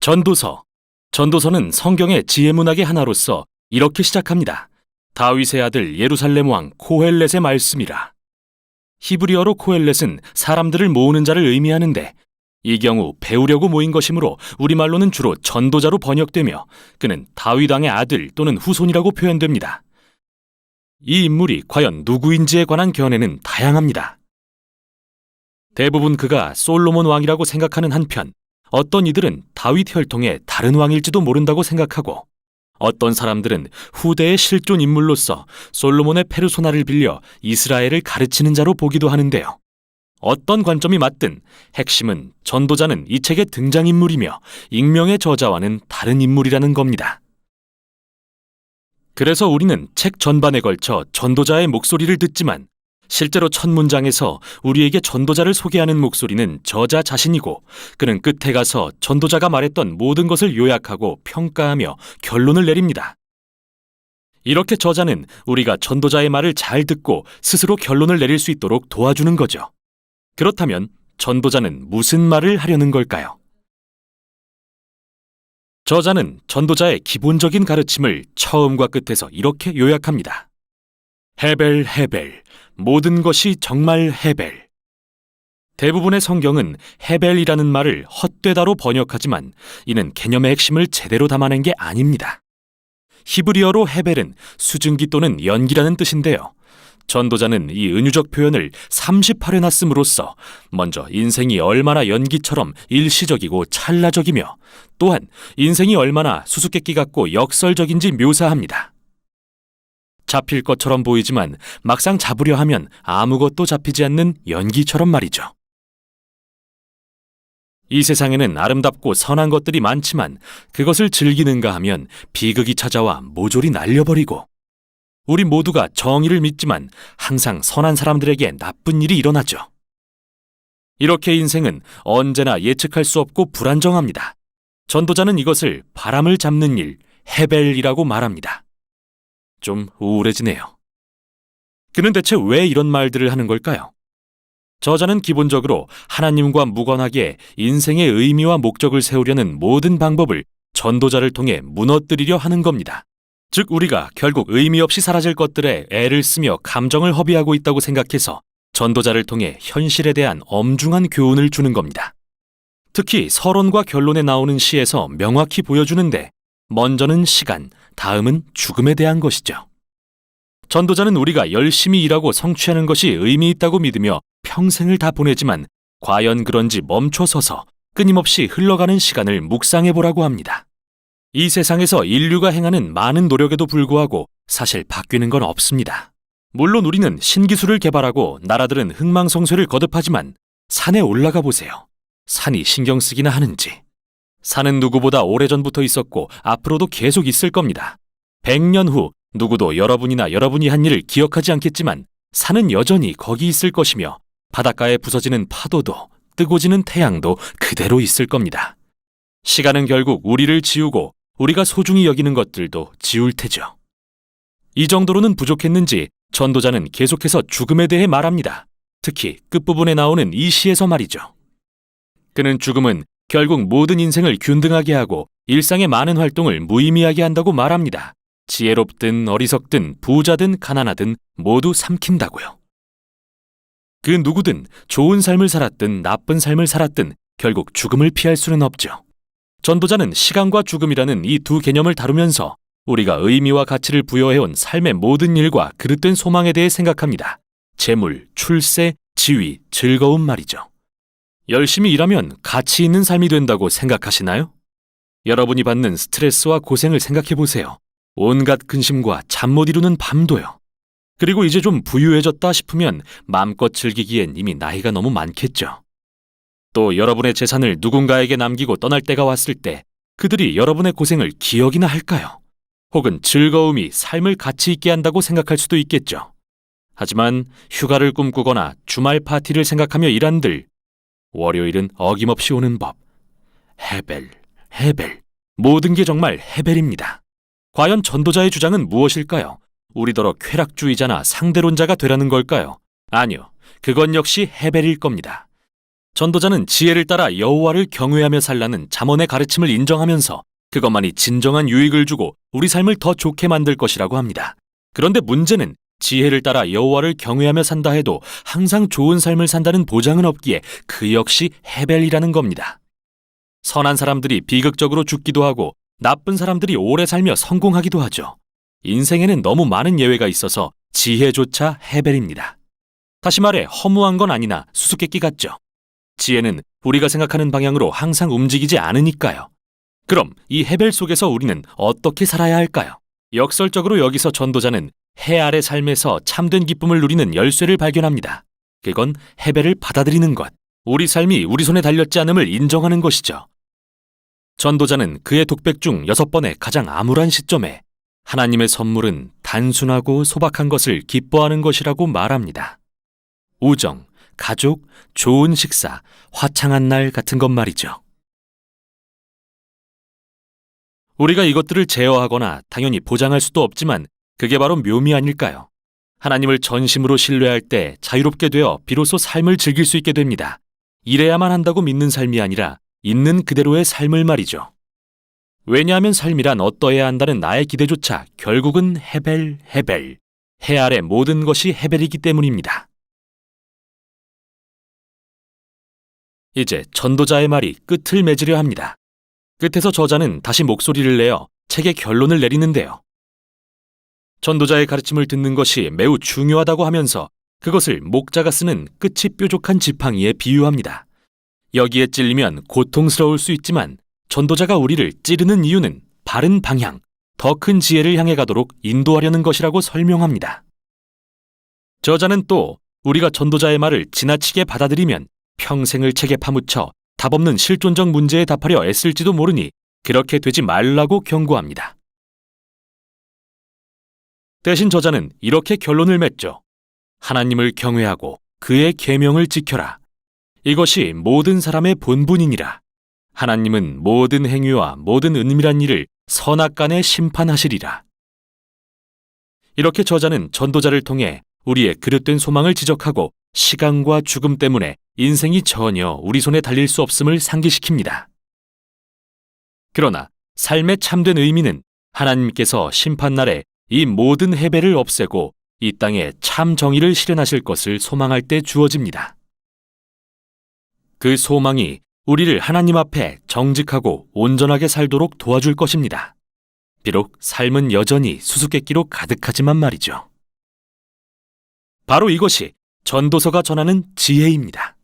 전도서. 전도서는 성경의 지혜문학의 하나로서 이렇게 시작합니다. 다윗의 아들 예루살렘 왕 코헬렛의 말씀이라. 히브리어로 코헬렛은 사람들을 모으는 자를 의미하는데 이 경우 배우려고 모인 것이므로 우리말로는 주로 전도자로 번역되며 그는 다윗 왕의 아들 또는 후손이라고 표현됩니다. 이 인물이 과연 누구인지에 관한 견해는 다양합니다. 대부분 그가 솔로몬 왕이라고 생각하는 한편 어떤 이들은 다윗 혈통의 다른 왕일지도 모른다고 생각하고 어떤 사람들은 후대의 실존 인물로서 솔로몬의 페르소나를 빌려 이스라엘을 가르치는 자로 보기도 하는데요. 어떤 관점이 맞든 핵심은 전도자는 이 책의 등장인물이며 익명의 저자와는 다른 인물이라는 겁니다. 그래서 우리는 책 전반에 걸쳐 전도자의 목소리를 듣지만 실제로 첫 문장에서 우리에게 전도자를 소개하는 목소리는 저자 자신이고 그는 끝에 가서 전도자가 말했던 모든 것을 요약하고 평가하며 결론을 내립니다. 이렇게 저자는 우리가 전도자의 말을 잘 듣고 스스로 결론을 내릴 수 있도록 도와주는 거죠. 그렇다면 전도자는 무슨 말을 하려는 걸까요? 저자는 전도자의 기본적인 가르침을 처음과 끝에서 이렇게 요약합니다. 헤벨 헤벨, 모든 것이 정말 헤벨. 대부분의 성경은 헤벨이라는 말을 헛되다로 번역하지만 이는 개념의 핵심을 제대로 담아낸 게 아닙니다. 히브리어로 헤벨은 수증기 또는 연기라는 뜻인데요. 전도자는 이 은유적 표현을 38회나 씀으로써 먼저 인생이 얼마나 연기처럼 일시적이고 찰나적이며 또한 인생이 얼마나 수수께끼 같고 역설적인지 묘사합니다. 잡힐 것처럼 보이지만 막상 잡으려 하면 아무것도 잡히지 않는 연기처럼 말이죠. 이 세상에는 아름답고 선한 것들이 많지만 그것을 즐기는가 하면 비극이 찾아와 모조리 날려버리고 우리 모두가 정의를 믿지만 항상 선한 사람들에게 나쁜 일이 일어나죠. 이렇게 인생은 언제나 예측할 수 없고 불안정합니다. 전도자는 이것을 바람을 잡는 일, 헤벨이라고 말합니다. 좀 우울해지네요. 그는 대체 왜 이런 말들을 하는 걸까요? 저자는 기본적으로 하나님과 무관하게 인생의 의미와 목적을 세우려는 모든 방법을 전도자를 통해 무너뜨리려 하는 겁니다. 즉 우리가 결국 의미 없이 사라질 것들에 애를 쓰며 감정을 허비하고 있다고 생각해서 전도자를 통해 현실에 대한 엄중한 교훈을 주는 겁니다. 특히 서론과 결론에 나오는 시에서 명확히 보여주는데 먼저는 시간, 다음은 죽음에 대한 것이죠. 전도자는 우리가 열심히 일하고 성취하는 것이 의미 있다고 믿으며 평생을 다 보내지만 과연 그런지 멈춰서서 끊임없이 흘러가는 시간을 묵상해보라고 합니다. 이 세상에서 인류가 행하는 많은 노력에도 불구하고 사실 바뀌는 건 없습니다. 물론 우리는 신기술을 개발하고 나라들은 흥망성쇠를 거듭하지만 산에 올라가 보세요. 산이 신경 쓰기나 하는지. 산은 누구보다 오래전부터 있었고 앞으로도 계속 있을 겁니다. 100년 후 누구도 여러분이나 여러분이 한 일을 기억하지 않겠지만 산은 여전히 거기 있을 것이며 바닷가에 부서지는 파도도 뜨고 지는 태양도 그대로 있을 겁니다. 시간은 결국 우리를 지우고 우리가 소중히 여기는 것들도 지울 테죠. 이 정도로는 부족했는지 전도자는 계속해서 죽음에 대해 말합니다. 특히 끝부분에 나오는 이 시에서 말이죠. 그는 죽음은 결국 모든 인생을 균등하게 하고 일상의 많은 활동을 무의미하게 한다고 말합니다. 지혜롭든 어리석든 부자든 가난하든 모두 삼킨다고요. 그 누구든 좋은 삶을 살았든 나쁜 삶을 살았든 결국 죽음을 피할 수는 없죠. 전도자는 시간과 죽음이라는 이 두 개념을 다루면서 우리가 의미와 가치를 부여해온 삶의 모든 일과 그릇된 소망에 대해 생각합니다. 재물, 출세, 지위, 즐거움 말이죠. 열심히 일하면 가치 있는 삶이 된다고 생각하시나요? 여러분이 받는 스트레스와 고생을 생각해 보세요. 온갖 근심과 잠 못 이루는 밤도요. 그리고 이제 좀 부유해졌다 싶으면 마음껏 즐기기엔 이미 나이가 너무 많겠죠. 또 여러분의 재산을 누군가에게 남기고 떠날 때가 왔을 때 그들이 여러분의 고생을 기억이나 할까요? 혹은 즐거움이 삶을 가치 있게 한다고 생각할 수도 있겠죠. 하지만 휴가를 꿈꾸거나 주말 파티를 생각하며 일한들 월요일은 어김없이 오는 법. 헤벨, 헤벨. 모든 게 정말 헤벨입니다. 과연 전도자의 주장은 무엇일까요? 우리더러 쾌락주의자나 상대론자가 되라는 걸까요? 아니요. 그건 역시 헤벨일 겁니다. 전도자는 지혜를 따라 여호와를 경외하며 살라는 잠언의 가르침을 인정하면서 그것만이 진정한 유익을 주고 우리 삶을 더 좋게 만들 것이라고 합니다. 그런데 문제는 지혜를 따라 여호와를 경외하며 산다 해도 항상 좋은 삶을 산다는 보장은 없기에 그 역시 헤벨이라는 겁니다. 선한 사람들이 비극적으로 죽기도 하고 나쁜 사람들이 오래 살며 성공하기도 하죠. 인생에는 너무 많은 예외가 있어서 지혜조차 헤벨입니다. 다시 말해 허무한 건 아니나 수수께끼 같죠. 지혜는 우리가 생각하는 방향으로 항상 움직이지 않으니까요. 그럼 이 헤벨 속에서 우리는 어떻게 살아야 할까요? 역설적으로 여기서 전도자는 해 아래 삶에서 참된 기쁨을 누리는 열쇠를 발견합니다. 그건 헤벨을 받아들이는 것, 우리 삶이 우리 손에 달렸지 않음을 인정하는 것이죠. 전도자는 그의 독백 중 6번의 가장 암울한 시점에 하나님의 선물은 단순하고 소박한 것을 기뻐하는 것이라고 말합니다. 우정, 가족, 좋은 식사, 화창한 날 같은 것 말이죠. 우리가 이것들을 제어하거나 당연히 보장할 수도 없지만 그게 바로 묘미 아닐까요? 하나님을 전심으로 신뢰할 때 자유롭게 되어 비로소 삶을 즐길 수 있게 됩니다. 이래야만 한다고 믿는 삶이 아니라 있는 그대로의 삶을 말이죠. 왜냐하면 삶이란 어떠해야 한다는 나의 기대조차 결국은 헤벨. 해 아래 모든 것이 헤벨이기 때문입니다. 이제 전도자의 말이 끝을 맺으려 합니다. 끝에서 저자는 다시 목소리를 내어 책의 결론을 내리는데요. 전도자의 가르침을 듣는 것이 매우 중요하다고 하면서 그것을 목자가 쓰는 끝이 뾰족한 지팡이에 비유합니다. 여기에 찔리면 고통스러울 수 있지만 전도자가 우리를 찌르는 이유는 바른 방향, 더 큰 지혜를 향해 가도록 인도하려는 것이라고 설명합니다. 저자는 또 우리가 전도자의 말을 지나치게 받아들이면 평생을 책에 파묻혀 답없는 실존적 문제에 답하려 애쓸지도 모르니 그렇게 되지 말라고 경고합니다. 대신 저자는 이렇게 결론을 맺죠. 하나님을 경외하고 그의 계명을 지켜라. 이것이 모든 사람의 본분이니라. 하나님은 모든 행위와 모든 은밀한 일을 선악간에 심판하시리라. 이렇게 저자는 전도자를 통해 우리의 그릇된 소망을 지적하고 시간과 죽음 때문에 인생이 전혀 우리 손에 달릴 수 없음을 상기시킵니다. 그러나 삶의 참된 의미는 하나님께서 심판날에 이 모든 해배를 없애고 이 땅에 참 정의를 실현하실 것을 소망할 때 주어집니다. 그 소망이 우리를 하나님 앞에 정직하고 온전하게 살도록 도와줄 것입니다. 비록 삶은 여전히 수수께끼로 가득하지만 말이죠. 바로 이것이 전도서가 전하는 지혜입니다.